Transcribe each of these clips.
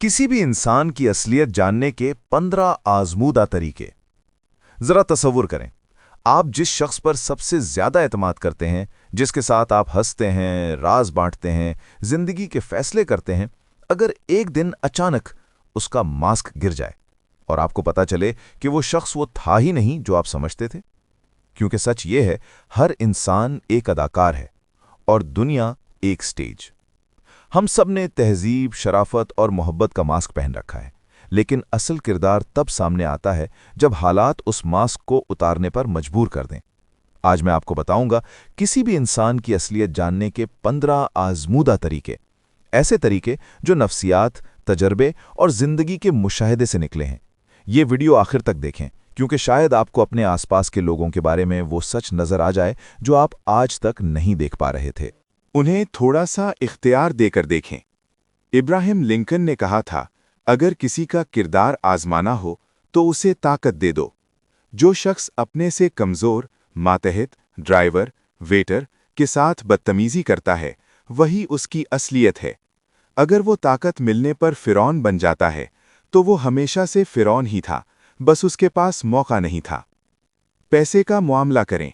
किसी भी इंसान की असलियत जानने के 15 आजमूदा तरीके। जरा तसव्वुर करें, आप जिस शख्स पर सबसे ज्यादा एतमाद करते हैं, जिसके साथ आप हंसते हैं, राज बांटते हैं, जिंदगी के फैसले करते हैं, अगर एक दिन अचानक उसका मास्क गिर जाए और आपको पता चले कि वो शख्स वो था ही नहीं जो आप समझते थे। क्योंकि सच ये है, हर इंसान एक अदाकार है और दुनिया एक स्टेज। हम सब ने तहजीब, शराफत और मोहब्बत का मास्क पहन रखा है, लेकिन असल किरदार तब सामने आता है जब हालात उस मास्क को उतारने पर मजबूर कर दें। आज मैं आपको बताऊंगा किसी भी इंसान की असलियत जानने के 15 आजमूदा तरीके, ऐसे तरीके जो नफ्सियात, तजर्बे और जिंदगी के मुशाहिदे से निकले हैं। ये वीडियो आखिर तक देखें, क्योंकि शायद आपको अपने आसपास के लोगों के बारे में वो सच नजर आ जाए जो आप आज तक नहीं देख पा रहे थे। उन्हें थोड़ा सा इख्तियार देकर देखें। इब्राहिम लिंकन ने कहा था, अगर किसी का किरदार आजमाना हो तो उसे ताकत दे दो। जो शख्स अपने से कमज़ोर, मातहत, ड्राइवर, वेटर के साथ बदतमीजी करता है, वही उसकी असलियत है। अगर वो ताकत मिलने पर फ़िरौन बन जाता है, तो वो हमेशा से फ़िरौन ही था, बस उसके पास मौका नहीं था। पैसे का मामला करें।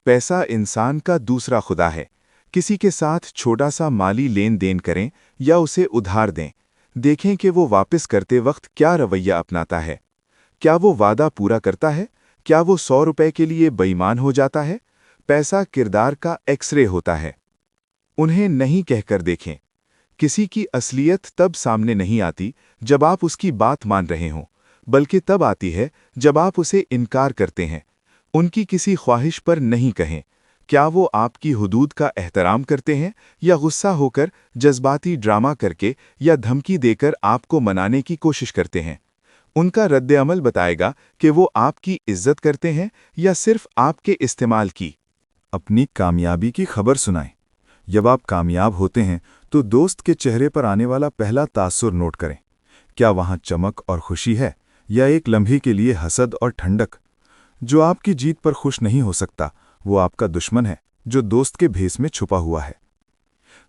पैसा इंसान का दूसरा खुदा है। किसी के साथ छोटा सा माली लेन देन करें या उसे उधार दें, देखें कि वो वापस करते वक्त क्या रवैया अपनाता है। क्या वो वादा पूरा करता है? क्या वो 100 रुपए के लिए बेईमान हो जाता है? पैसा किरदार का एक्सरे होता है। उन्हें नहीं कहकर देखें। किसी की असलियत तब सामने नहीं आती जब आप उसकी बात मान रहे हों, बल्कि तब आती है जब आप उसे इनकार करते हैं। उनकी किसी ख्वाहिश पर नहीं कहें। क्या वो आपकी हुदूद का एहतराम करते हैं या गुस्सा होकर, जज्बाती ड्रामा करके या धमकी देकर आपको मनाने की कोशिश करते हैं? उनका रद्द-ए-अमल बताएगा कि वो आपकी इज्जत करते हैं या सिर्फ आपके इस्तेमाल की। अपनी कामयाबी की खबर सुनाएं। जब आप कामयाब होते हैं तो दोस्त के चेहरे पर आने वाला पहला तासुर नोट करें। क्या वहाँ चमक और खुशी है या एक लम्हे के लिए हसद और ठंडक? जो आपकी जीत पर खुश नहीं हो सकता, वो आपका दुश्मन है जो दोस्त के भेस में छुपा हुआ है।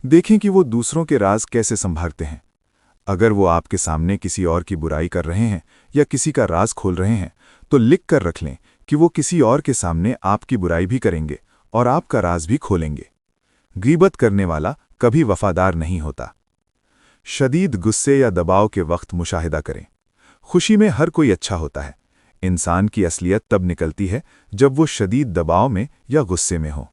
देखें कि वो दूसरों के राज कैसे संभालते हैं। अगर वो आपके सामने किसी और की बुराई कर रहे हैं या किसी का राज खोल रहे हैं, तो लिख कर रख लें कि वो किसी और के सामने आपकी बुराई भी करेंगे और आपका राज भी खोलेंगे। गीबत करने वाला कभी वफादार नहीं होता। शदीद गुस्से या दबाव के वक्त मुशाहिदा करें। खुशी में हर कोई अच्छा होता है। इंसान की असलियत तब निकलती है जब वो शदीद दबाव में या गुस्से में हो।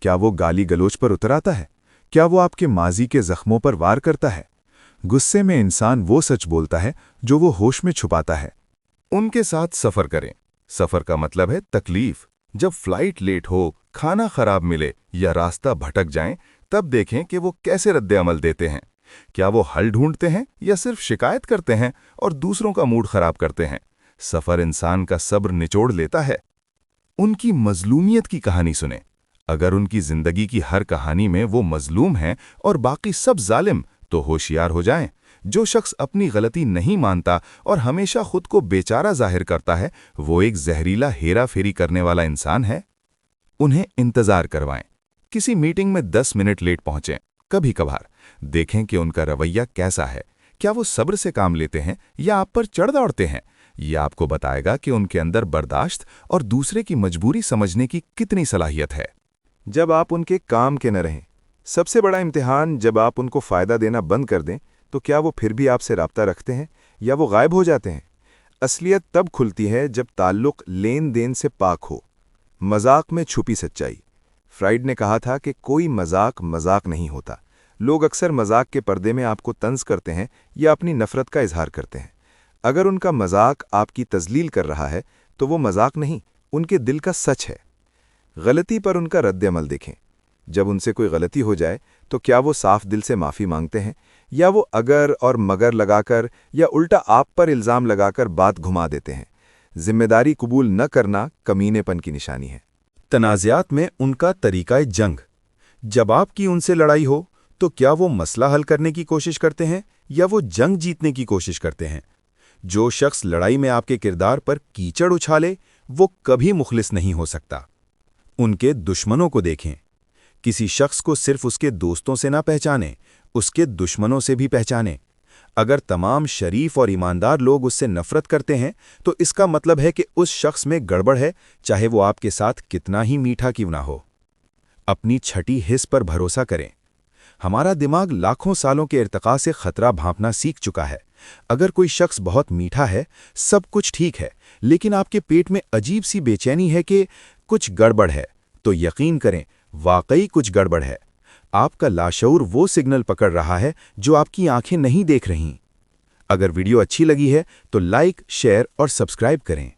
क्या वो गाली गलोच पर उतर आता है? क्या वो आपके माजी के जख्मों पर वार करता है? गुस्से में इंसान वो सच बोलता है जो वो होश में छुपाता है। उनके साथ सफ़र करें। सफ़र का मतलब है तकलीफ। जब फ्लाइट लेट हो, खाना खराब मिले या रास्ता भटक जाएं, तब देखें कि वो कैसे रद्द-ए-अमल देते हैं। क्या वो हल ढूंढते हैं या सिर्फ शिकायत करते हैं और दूसरों का मूड खराब करते हैं? सफ़र इंसान का सब्र निचोड़ लेता है। उनकी मजलूमियत की कहानी सुनें। अगर उनकी जिंदगी की हर कहानी में वो मजलूम हैं और बाकी सब जालिम, तो होशियार हो जाएं। जो शख्स अपनी गलती नहीं मानता और हमेशा खुद को बेचारा जाहिर करता है, वो एक जहरीला हेरा फेरी करने वाला इंसान है। उन्हें इंतजार करवाएं। किसी मीटिंग में 10 मिनट लेट पहुंचें। कभी कभार देखें कि उनका रवैया कैसा है। क्या वो सब्र से काम लेते हैं या आप पर चढ़ दौड़ते हैं? यह आपको बताएगा कि उनके अंदर बर्दाश्त और दूसरे की मजबूरी समझने की कितनी सलाहियत है। जब आप उनके काम के न रहें। सबसे बड़ा इम्तिहान जब आप उनको फ़ायदा देना बंद कर दें, तो क्या वो फिर भी आपसे राब्ता रखते हैं या वो गायब हो जाते हैं? असलियत तब खुलती है जब ताल्लुक लेन देन से पाक हो। मजाक में छुपी सच्चाई। फ्राइड ने कहा था कि कोई मजाक मजाक नहीं होता। लोग अक्सर मजाक के पर्दे में आपको तंज करते हैं या अपनी नफरत का इजहार करते हैं। अगर उनका मजाक आपकी तजलील कर रहा है, तो वो मजाक नहीं, उनके दिल का सच है। गलती पर उनका रद्द-ए-अमल देखें। जब उनसे कोई गलती हो जाए, तो क्या वो साफ दिल से माफ़ी मांगते हैं या वो अगर और मगर लगाकर या उल्टा आप पर इल्ज़ाम लगाकर बात घुमा देते हैं? जिम्मेदारी कबूल न करना कमीनेपन की निशानी है। तनाज़ात में उनका तरीक़ा जंग। जब आपकी उनसे लड़ाई हो, तो क्या वो मसला हल करने की कोशिश करते हैं या वो जंग जीतने की कोशिश करते हैं? जो शख्स लड़ाई में आपके किरदार पर कीचड़ उछाले, वो कभी मुखलिस नहीं हो सकता। उनके दुश्मनों को देखें। किसी शख्स को सिर्फ उसके दोस्तों से ना पहचानें, उसके दुश्मनों से भी पहचानें। अगर तमाम शरीफ और ईमानदार लोग उससे नफरत करते हैं तो इसका मतलब है कि उस शख्स में गड़बड़ है, चाहे वो आपके साथ कितना ही मीठा क्यों ना हो। अपनी छठी हिस्स पर भरोसा करें। हमारा दिमाग लाखों सालों के इर्तिका से खतरा भांपना सीख चुका है। अगर कोई शख्स बहुत मीठा है, सब कुछ ठीक है, लेकिन आपके पेट में अजीब सी बेचैनी है कि कुछ गड़बड़ है, तो यकीन करें वाकई कुछ गड़बड़ है। आपका लाशऊर वो सिग्नल पकड़ रहा है जो आपकी आंखें नहीं देख रहीं। अगर वीडियो अच्छी लगी है तो लाइक, शेयर और सब्सक्राइब करें।